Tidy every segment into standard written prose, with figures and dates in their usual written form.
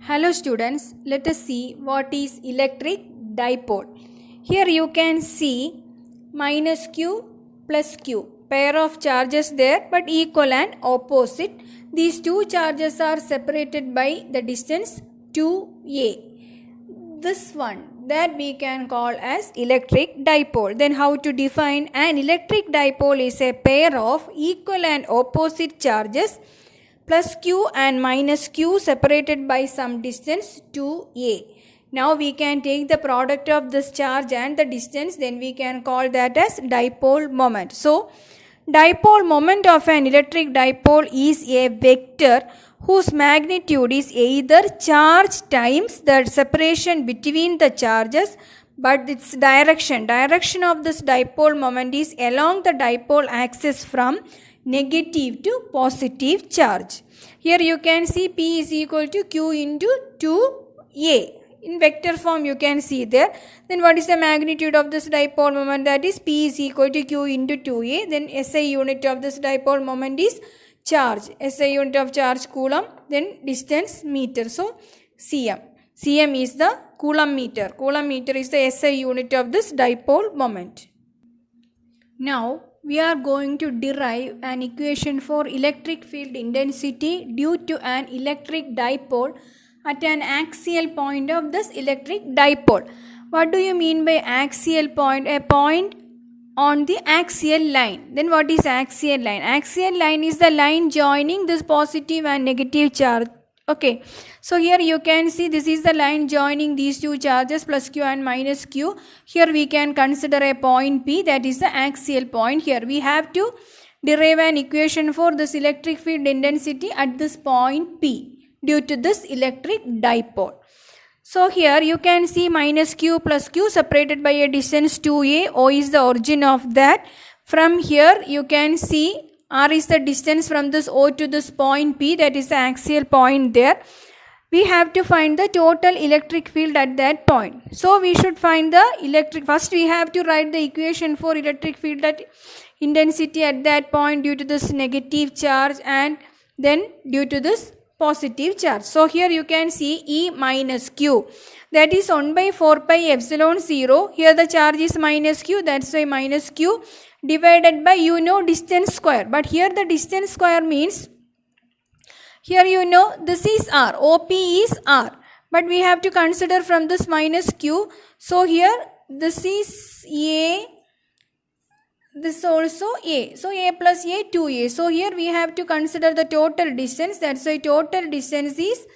Hello students, let us see what is electric dipole. Here you can see minus q plus q, pair of charges there but equal and opposite. These two charges are separated by the distance 2a. This one that we can call as electric dipole. Then how to define an electric dipole is a pair of equal and opposite charges plus q and minus q separated by some distance 2a. Now we can take the product of this charge and the distance, then we can call that as dipole moment. So dipole moment of an electric dipole is a vector whose magnitude is either charge times the separation between the charges, but its direction of this dipole moment is along the dipole axis from negative to positive charge. Here you can see P is equal to Q into 2A. In vector form you can see there. Then what is the magnitude of this dipole moment? That is P is equal to Q into 2A. Then SI unit of this dipole moment is charge. SI unit of charge coulomb. Then distance meter. So cm. Cm is the coulomb meter. Coulomb meter is the SI unit of this dipole moment. Now we are going to derive an equation for electric field intensity due to an electric dipole at an axial point of this electric dipole. What do you mean by axial point? A point on the axial line. Then what is axial line? Axial line is the line joining this positive and negative charge. Okay, so here you can see this is the line joining these two charges plus q and minus q. Here we can consider a point P, that is the axial point. Here we have to derive an equation for this electric field intensity at this point P due to this electric dipole. So here you can see minus q plus q separated by a distance 2a. O is the origin of that. From here you can see R is the distance from this O to this point P, that is the axial point there. We have to find the total electric field at that point. So we should find the electric, first we have to write the equation for electric field at intensity at that point due to this negative charge and then due to this positive charge. So here you can see E minus Q, that is 1 by 4 pi epsilon 0. Here the charge is minus Q, that's why minus Q divided by distance square. But here the distance square means, here this is R, OP is R. But we have to consider from this minus Q. So here this is A, this also A. So A plus A, 2A. So here we have to consider the total distance. That's why total distance is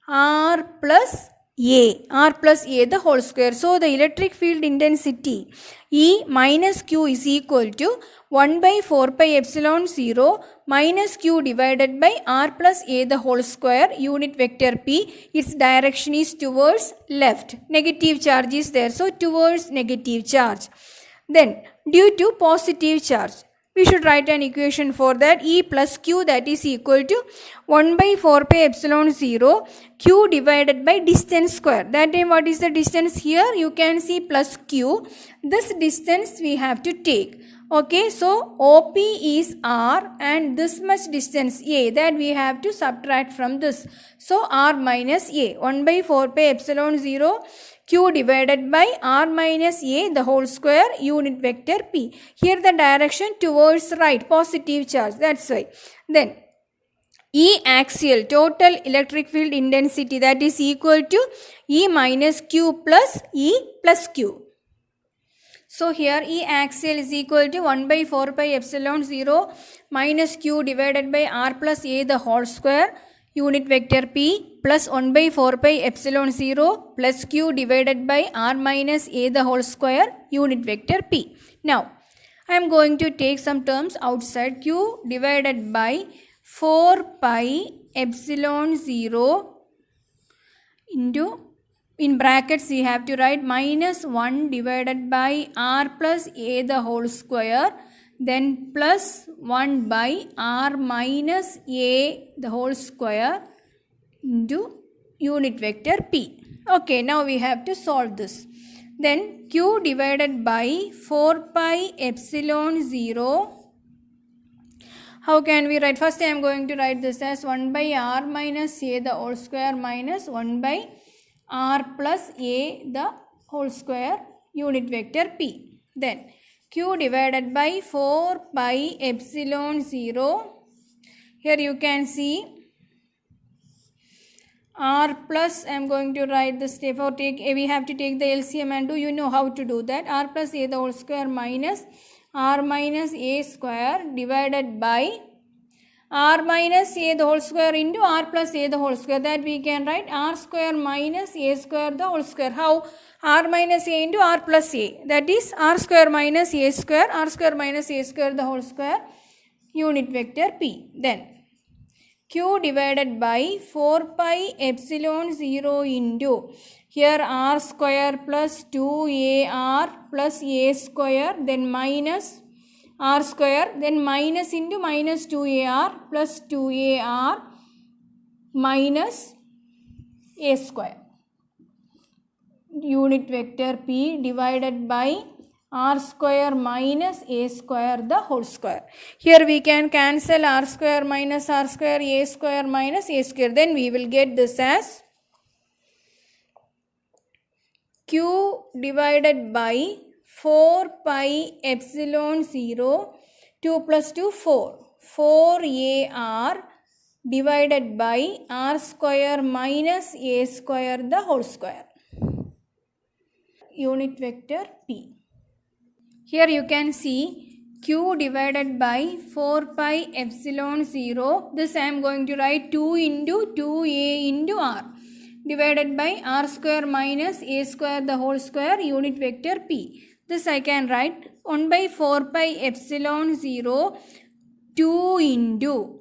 R plus A. R plus A the whole square. So the electric field intensity E minus Q is equal to 1 by 4 pi epsilon 0 minus Q divided by R plus A the whole square, unit vector P. Its direction is towards left. Negative charge is there. So towards negative charge. Then due to positive charge, we should write an equation for that. E plus Q, that is equal to 1 by 4 pi epsilon 0 Q divided by distance square. That time what is the distance? Here you can see plus Q. This distance we have to take. Okay, so OP is R and this much distance A, that we have to subtract from this. So R minus A, 1 by 4 pi epsilon 0 Q divided by R minus A the whole square, unit vector P. Here the direction towards right, positive charge, that's why. Then E axial, total electric field intensity, that is equal to E minus Q plus E plus Q. So here E axial is equal to 1 by 4 pi epsilon 0 minus Q divided by R plus A the whole square, unit vector P, plus 1 by 4 pi epsilon 0 plus Q divided by R minus A the whole square, unit vector P. Now I am going to take some terms outside. Q divided by 4 pi epsilon 0 into, in brackets we have to write minus 1 divided by R plus A the whole square, then plus 1 by R minus A the whole square into unit vector P. Okay, now we have to solve this. Then Q divided by 4 pi epsilon 0 How can we write? First I am going to write this as 1 by r minus a the whole square minus 1 by r plus a the whole square unit vector p. Then q divided by 4 pi epsilon 0. Here you can see r plus, I am going to write this, therefore we have to take the LCM and do, you know how to do that, r plus a the whole square minus r minus a square divided by r minus a the whole square into r plus a the whole square, that we can write r square minus a square the whole square. How? R minus a into r plus a, that is r square minus a square, r square minus a square the whole square unit vector p. Then q divided by 4 pi epsilon 0 into, here r square plus 2ar plus a square, then minus r square, then minus into minus 2ar plus 2ar minus a square unit vector p divided by r square minus a square the whole square. Here we can cancel r square minus r square, a square minus a square. Then we will get this as q divided by 4 pi epsilon 0, 2 plus 2 4, 4ar divided by r square minus a square the whole square unit vector p. Here you can see q divided by 4 pi epsilon 0, this I am going to write 2 into 2a into r divided by r square minus a square the whole square unit vector p. This I can write 1 by 4 pi epsilon 0, 2 into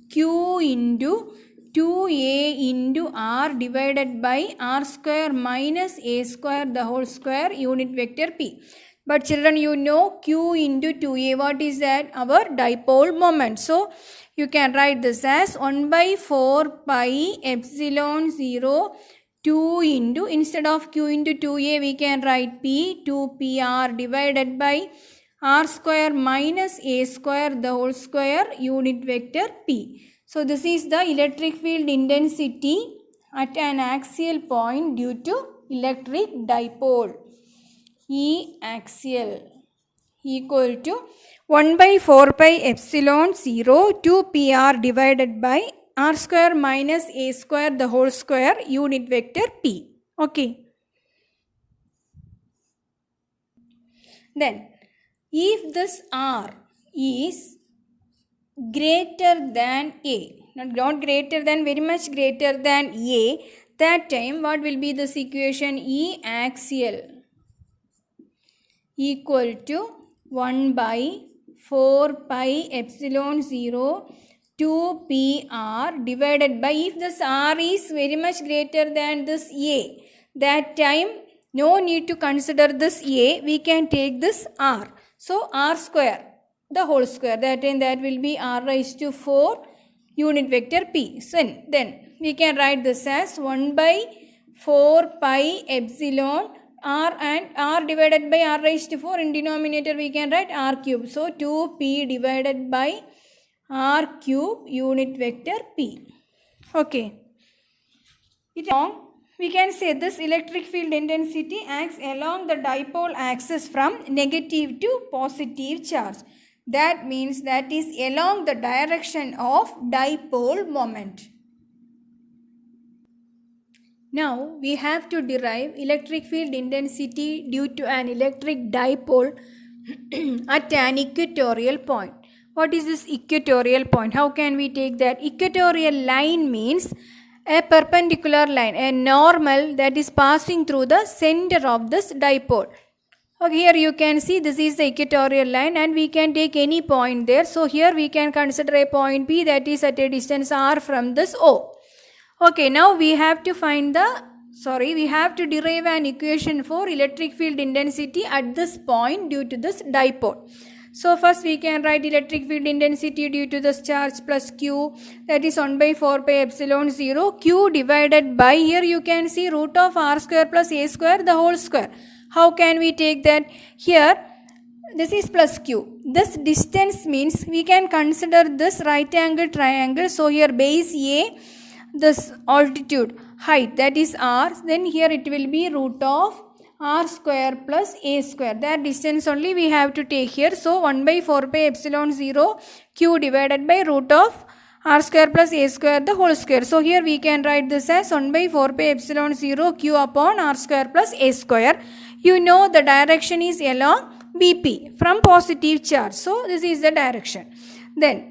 q into 2a into r divided by r square minus a square the whole square unit vector p. But children, you know q into 2a, what is that? Our dipole moment. So you can write this as 1 by 4 pi epsilon 0, 2 into, instead of q into 2a we can write p, 2pr divided by r square minus a square the whole square unit vector p. So this is the electric field intensity at an axial point due to electric dipole. E axial equal to 1 by 4 pi epsilon 0, 2pr divided by r square minus a square the whole square unit vector p. Okay. Then if this r is greater than a, not greater than, very much greater than a, that time what will be this equation? E axial equal to 1 by 4 pi epsilon 0, 2pr divided by, if this r is very much greater than this a, that time no need to consider this a, we can take this r. So r square the whole square, that will be r raised to 4 unit vector p. So then we can write this as 1 by 4 pi epsilon r, and r divided by r raised to 4, in denominator we can write r cube. So 2p divided by r cube unit vector p. Okay. We can say this electric field intensity acts along the dipole axis from negative to positive charge. That means that is along the direction of dipole moment. Now we have to derive electric field intensity due to an electric dipole at an equatorial point. What is this equatorial point? How can we take that? Equatorial line means a perpendicular line, a normal that is passing through the center of this dipole. Okay, here you can see this is the equatorial line and we can take any point there. So here we can consider a point P that is at a distance r from this O. Okay, now we have to derive an equation for electric field intensity at this point due to this dipole. So first we can write electric field intensity due to this charge plus q, that is 1 by 4 pi epsilon 0, q divided by, here you can see root of r square plus a square the whole square. How can we take that? Here this is plus q, this distance means we can consider this right angle triangle. So here base A, this altitude height, that is r, then here it will be root of r square plus a square. That distance only we have to take here. So 1 by 4 pi epsilon 0 q divided by root of r square plus a square the whole square. So here we can write this as 1 by 4 pi epsilon 0 q upon r square plus a square. You know the direction is along BP from positive charge. So this is the direction. Then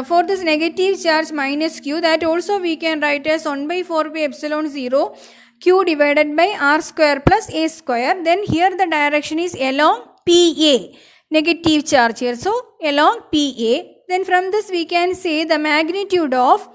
for this negative charge minus q, that also we can write as 1 by 4 pi epsilon 0 q divided by r square plus a square. Then here the direction is along PA, negative charge here. So along PA. Then from this we can say the magnitude of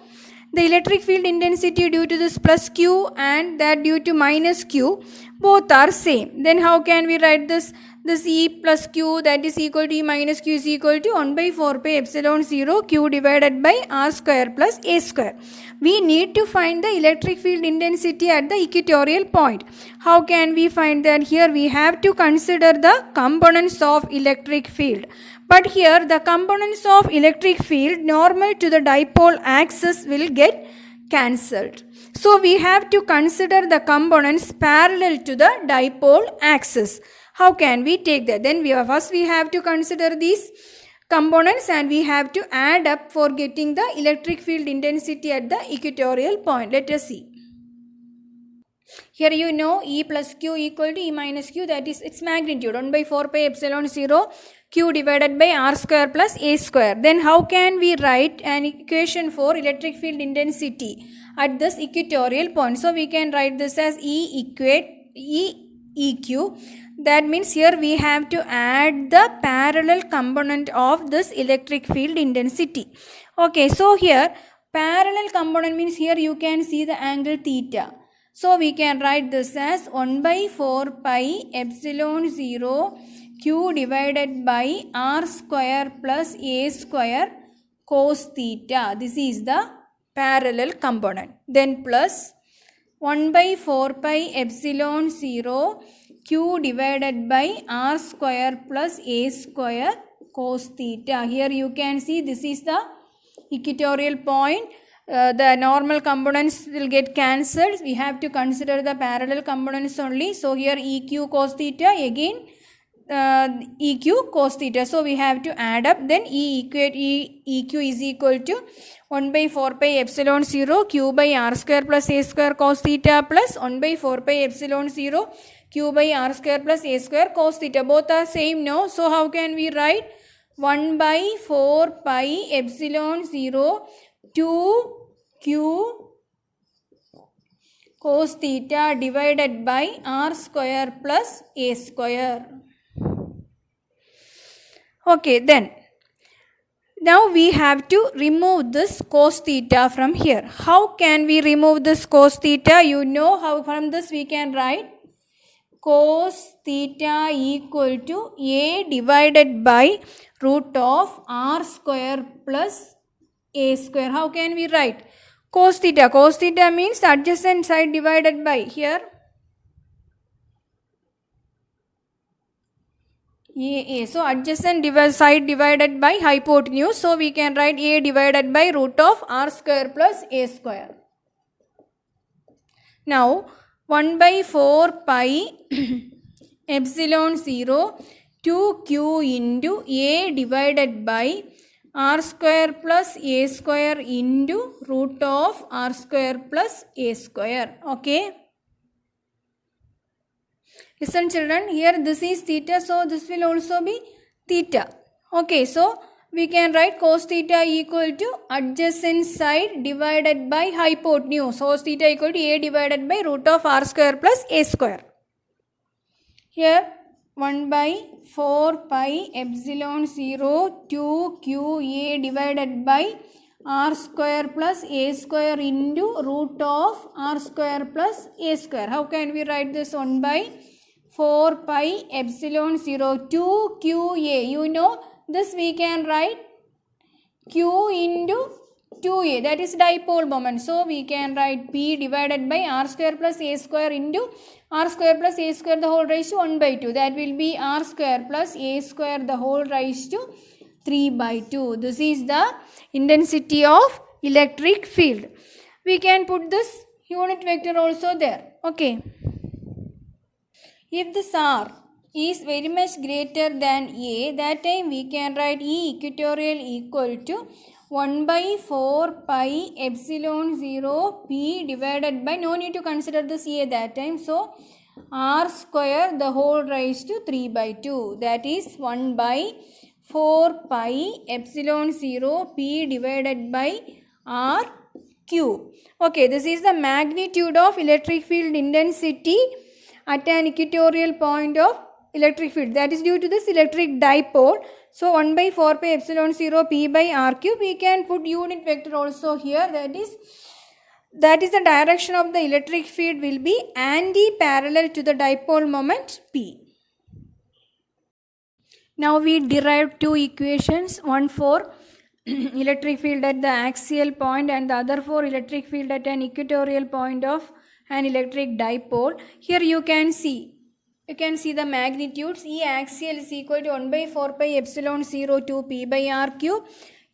the electric field intensity due to this plus q and that due to minus q, both are same. Then how can we write this? This E plus Q, that is equal to E minus Q, is equal to 1 by 4 pi epsilon 0 Q divided by R square plus A square. We need to find the electric field intensity at the equatorial point. How can we find that? Here we have to consider the components of electric field. But here the components of electric field normal to the dipole axis will get cancelled. So we have to consider the components parallel to the dipole axis. How can we take that? Then first we have to consider these components and we have to add up for getting the electric field intensity at the equatorial point. Let us see. Here you know E plus Q equal to E minus Q, that is its magnitude 1 by 4 pi epsilon 0 Q divided by R square plus A square. Then how can we write an equation for electric field intensity at this equatorial point? So we can write this as EQ. That means here we have to add the parallel component of this electric field intensity. Okay, so here parallel component means here you can see the angle theta. So we can write this as 1 by 4 pi epsilon 0 q divided by r square plus a square cos theta. This is the parallel component. Then plus 1 by 4 pi epsilon 0 q divided by r square plus a square cos theta. Here you can see this is the equatorial point. The normal components will get cancelled. We have to consider the parallel components only. So here EQ cos theta, again EQ cos theta. So we have to add up. Then EQ is equal to 1 by 4 pi epsilon 0 q by r square plus a square cos theta plus 1 by 4 pi epsilon 0 q by r square plus a square cos theta. Both are same, no? So how can we write 1 by 4 pi epsilon 0 2q cos theta divided by r square plus a square. Okay, then now we have to remove this cos theta from here. How can we remove this cos theta? You know how from this we can write cos theta equal to a divided by root of r square plus a square. How can we write cos theta? Cos theta means adjacent side divided by here a. So adjacent side divided by hypotenuse. So we can write a divided by root of r square plus a square. Now 1 by 4 pi epsilon 0 2q into a divided by r square plus a square into root of r square plus a square. Okay. Listen children, here this is theta, so this will also be theta. Okay, so we can write cos theta equal to adjacent side divided by hypotenuse. Cos theta equal to a divided by root of r square plus a square. Here 1 by 4 pi epsilon 0 2q a divided by r square plus a square into root of r square plus a square. How can we write this? 1 by 4 pi epsilon 0 2qa. You know this we can write q into 2a, that is dipole moment. So we can write P divided by r square plus a square into r square plus a square the whole raised to 1 by 2. That will be r square plus a square the whole raised to 3 by 2. This is the intensity of electric field. We can put this unit vector also there. Okay. If this r is very much greater than a, that time we can write E equatorial equal to 1 by 4 pi epsilon 0 p divided by, no need to consider this a that time, so r square the whole raised to 3 by 2, that is 1 by 4 pi epsilon 0 p divided by r cube. Okay, this is the magnitude of electric field intensity at an equatorial point of electric field, that is due to this electric dipole. So 1 by 4 pi epsilon 0 p by r cube. We can put unit vector also here, that is the direction of the electric field will be anti-parallel to the dipole moment p. Now we derived two equations, one for electric field at the axial point and the other for electric field at an equatorial point of an electric dipole. Here you can see the magnitudes. E axial is equal to 1 by 4 pi epsilon 0 2 p by r cube.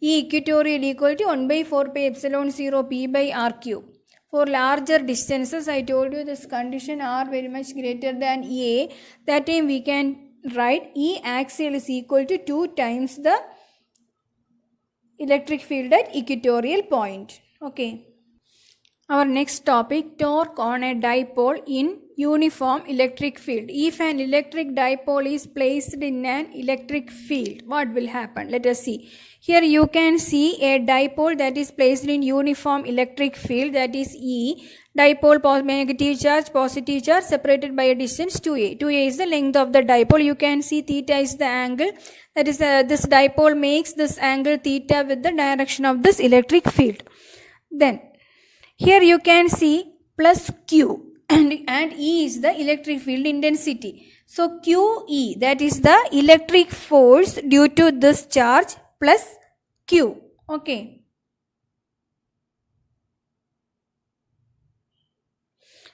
E equatorial equal to 1 by 4 pi epsilon 0 p by r cube. For larger distances, I told you this condition r very much greater than a. That time we can write E axial is equal to 2 times the electric field at equatorial point. Okay. Our next topic, torque on a dipole in uniform electric field. If an electric dipole is placed in an electric field, what will happen? Let us see. Here you can see a dipole that is placed in uniform electric field, that is E. Dipole negative charge, positive charge separated by a distance 2a. 2a is the length of the dipole. You can see theta is the angle. That is this dipole makes this angle theta with the direction of this electric field. Then here you can see plus Q and E is the electric field intensity. So QE, that is the electric force due to this charge, plus Q. Okay.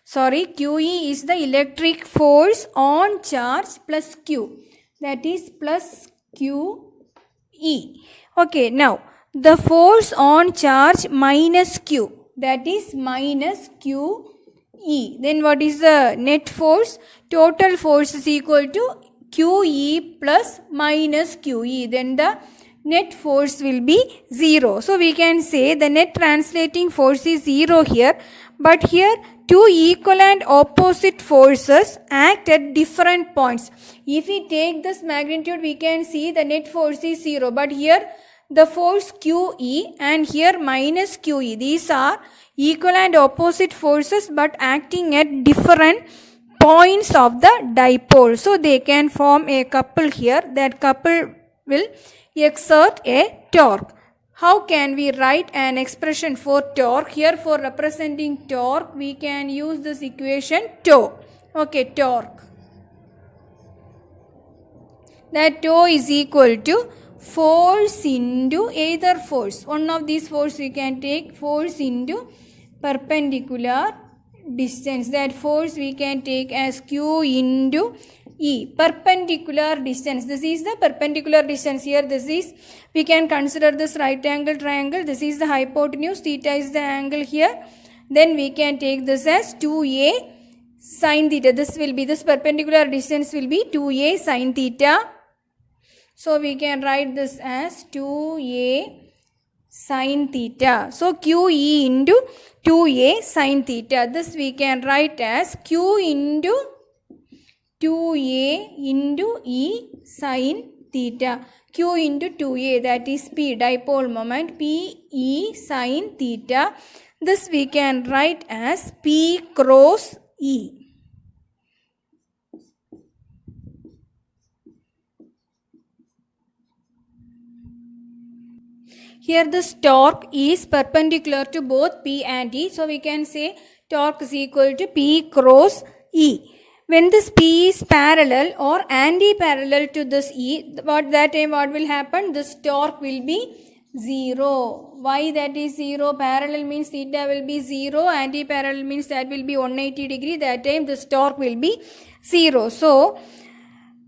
Sorry, QE is the electric force on charge plus Q. That is plus QE. Okay, now the force on charge minus Q. That is minus QE. Then what is the net force? Total force is equal to QE plus minus QE. Then the net force will be 0. So we can say the net translating force is 0 here. But here two equal and opposite forces act at different points. If we take this magnitude, we can see the net force is 0. But here the force QE and here minus QE. These are equal and opposite forces but acting at different points of the dipole. So they can form a couple here. That couple will exert a torque. How can we write an expression for torque? Here for representing torque, we can use this equation τ. Okay, torque. That τ is equal to force into either force. One of these force we can take force into perpendicular distance. That force we can take as Q into E. Perpendicular distance. This is the perpendicular distance. Here this is, we can consider this right angle triangle. This is the hypotenuse. Theta is the angle here. Then we can take this as 2a sin theta. This perpendicular distance will be 2a sin theta. So we can write this as 2a sin theta. So QE into 2a sin theta. This we can write as Q into 2a into E sin theta. Q into 2a, that is P, dipole moment, P E sin theta. This we can write as P cross E. Here this torque is perpendicular to both P and E. So we can say torque is equal to P cross E. When this P is parallel or anti-parallel to this E, what will happen? This torque will be 0. Why that is 0? Parallel means theta will be 0. Anti-parallel means that will be 180 degree. That time this torque will be 0. So,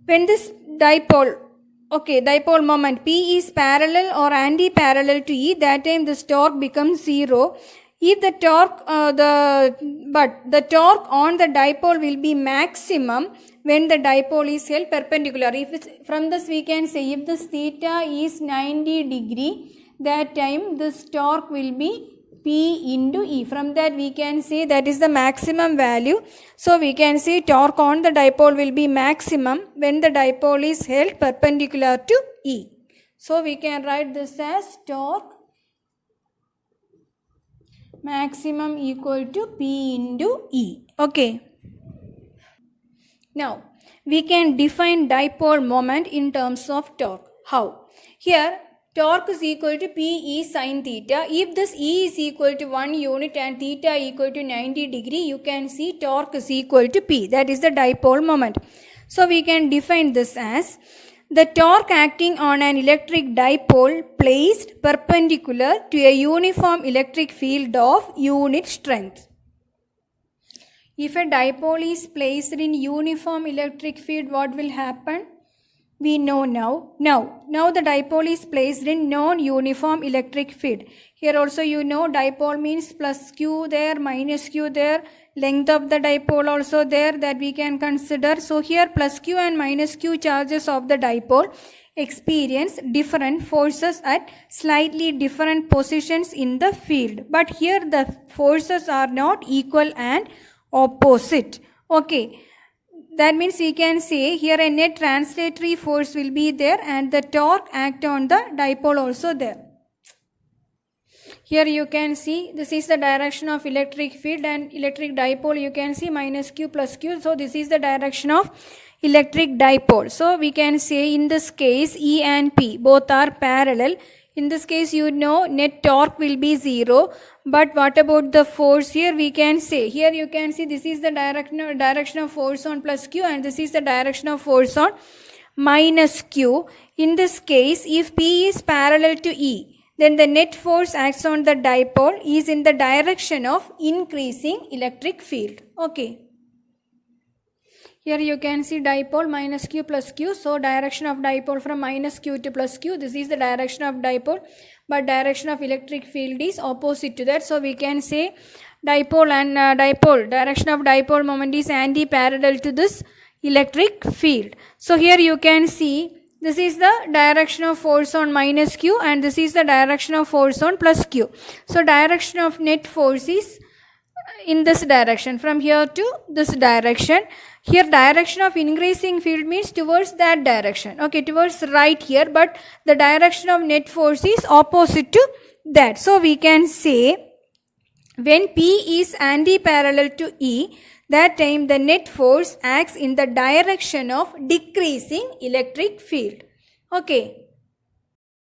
when this dipole, dipole moment P is parallel or anti-parallel to E, that time this torque becomes 0. If the torque, the torque on the dipole will be maximum when the dipole is held perpendicular. From this we can say if this theta is 90 degree, that time this torque will be P into E. From that we can say that is the maximum value. So we can say torque on the dipole will be maximum when the dipole is held perpendicular to E. So we can write this as torque maximum equal to P into E. Okay. Now, we can define dipole moment in terms of torque. How? Here, torque is equal to P E sin theta. If this E is equal to 1 unit and theta equal to 90 degree, you can see torque is equal to P. That is the dipole moment. So, we can define this as the torque acting on an electric dipole placed perpendicular to a uniform electric field of unit strength. If a dipole is placed in uniform electric field, what will happen? We know now. Now the dipole is placed in non-uniform electric field. Here also you know dipole means plus Q there, minus Q there. Length of the dipole also there that we can consider. So here plus Q and minus Q charges of the dipole experience different forces at slightly different positions in the field. But here the forces are not equal and opposite. Okay. That means we can say here a net translatory force will be there and the torque act on the dipole also there. Here you can see this is the direction of electric field and electric dipole you can see minus Q plus Q. So this is the direction of electric dipole. So we can say in this case E and P both are parallel. In this case you know net torque will be 0. But what about the force? Here we can say, here you can see this is the direction of force on plus Q and this is the direction of force on minus Q. In this case, if P is parallel to E, then the net force acts on the dipole is in the direction of increasing electric field. Okay. Here you can see dipole minus Q plus Q. So direction of dipole from minus Q to plus Q. This is the direction of dipole. But direction of electric field is opposite to that. So we can say dipole and direction of dipole moment is anti-parallel to this electric field. So here you can see this is the direction of force on minus Q and this is the direction of force on plus Q. So direction of net force is in this direction from here to this direction. Here direction of increasing field means towards that direction. Okay, towards right here, but the direction of net force is opposite to that. So we can say when P is anti-parallel to E, that time the net force acts in the direction of decreasing electric field. Okay.